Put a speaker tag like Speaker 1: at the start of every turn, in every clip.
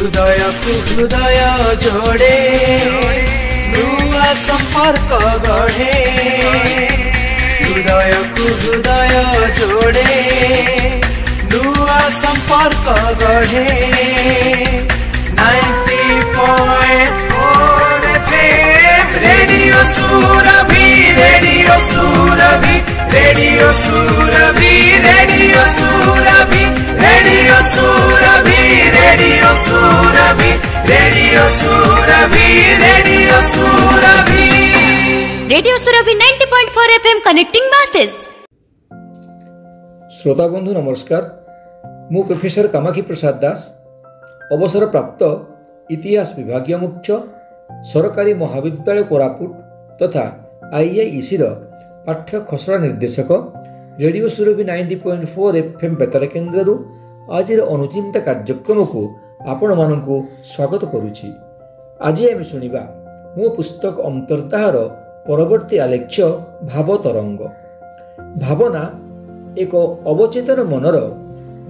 Speaker 1: हृदयକୁ हृदय जोड़े नूआ संपर्क गढ़े हृदयକୁ हृदय जोड़े नूआ संपर्क गढ़े 90.4 FM radio Surabhi radio Surabhi radio Surabhi radio Surabhi radio Surabhi radio Surabhi radio Surabhi radio Surabhi
Speaker 2: radio Surabhi 90.4 FM connecting message.
Speaker 3: श्रोता बंधु नमस्कार, मु प्रोफेसर कामाक्षी प्रसाद दास अवसर प्राप्त इतिहास विभागीय मुख्य सरकारी महाविद्यालय कोरापुट तथा आईआईसी पाठ्य खसड़ा निर्देशक रेडियो सुरभि 90.4 FM बेतार केन्द्र आज अनुचिंता कार्यक्रम को आपण मानू स्वागत करुछि। आज आम शुणा मो पुस्तक अंतर्ताहार परवर्ती आलेख्य भाव तरंग। भावना एक अवचेतन मनर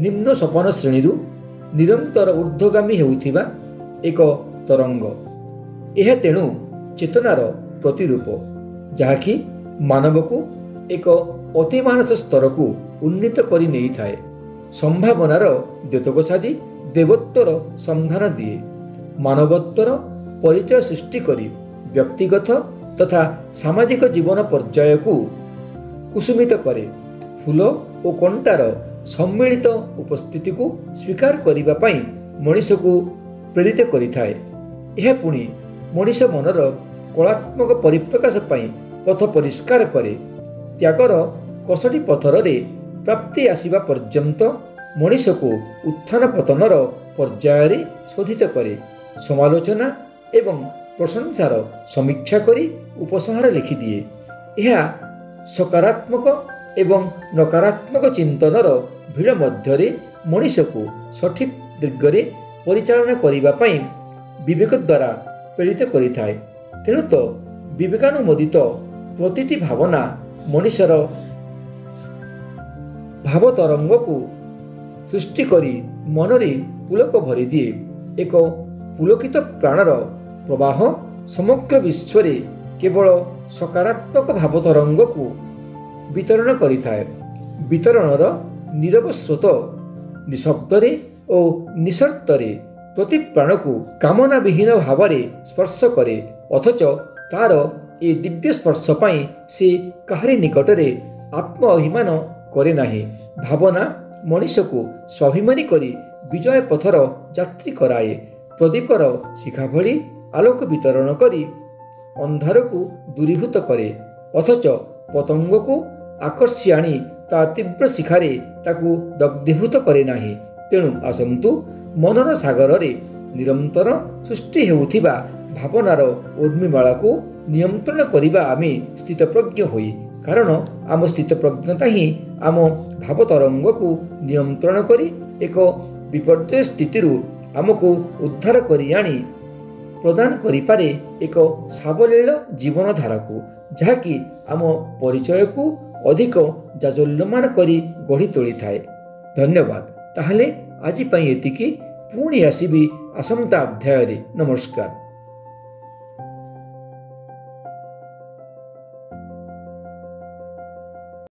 Speaker 3: निम्न सोपान श्रेणी निरंतर ऊर्ध्वगामी हेउथिबा एक तरंग। यह तेणु चेतनार प्रतिरूप जहाँकि मानव को एक अतिमानस स्तर को उन्नीत करि नेइ थाए। संभावनार द्योतक साजी देवत्वर संधान दिए, मानवत्वर परिचय सृष्टि करी व्यक्तिगत तथा सामाजिक जीवन पर्याय को कुसुमित करे। फूल और कंटार सम्मिलित उपस्थिति को स्वीकार करिबा पई मनीष को प्रेरित करिथाए। यह पुणी मनीष मनर कलात्मक परिप्रकाश पई पथ परिष्कार करे। त्यागर कसटी पथर रे प्राप्ति आसिबा पर्यंत मनीष को उत्थान पतनर पर्याय शोधित करे। समालोचना एवं प्रशंसार समीक्षा करी उपसंहार लिखिदिए। यह सकारात्मक एवं नकारात्मक चिंतनर भीड़ मध्यरे मनीष को सठिक दिगरे परिचालना करिबा पई विवेक द्वारा प्रेरित करिथाए। तेणु तो विवेकानुमोदित प्रतिटी भावना मनीषर भाव तरंग को सृष्टि करी मनरे पुलक भरी दिए। एक पुलकित प्राणर प्रवाह समग्र विश्व रे केवल सकारात्मक भाव तरंग को वितरण करिथाए। वितरणर नीरव स्रोत निशब्दरे और निशर्तरे प्रति प्राण को कामना विहीन भाव स्पर्श करे, अथच तार ए दिव्य स्पर्श पाई से काहारी निकटरे आत्म अभिमान करे नाही। भावना मनीष को स्वाभिमानी करी विजय पथर यात्री कराए। प्रदीपर शिखा भली आलोक वितरण करी अंधार को दूरीभूत करे, अथच पतंग को आकर्षि आनी ता तीव्र शिखारे ताकू दग्धीभूत करे नाही। तेणु आसंतु मनर सागर रे निरंतर सृष्टि हेउथिबा भावनार उर्मिमाला को नियंत्रण करिबा आमे स्थितप्रज्ञ होई। कारण आम स्थितप्रज्ञता ही आम भाव तरंग को नियंत्रण करी एक विपर्जय स्थिति आमको उद्धार करी आनी प्रदान करिपारे एक सावलील जीवन धारा को, जहाँकि आम परिचय को अधिक जाजल्यमान करी गढ़ी तोली थाए। धन्यवाद। ताहले आजि पई एतिकी, पुणी आसीबी आसंता अध्याय रे। नमस्कार।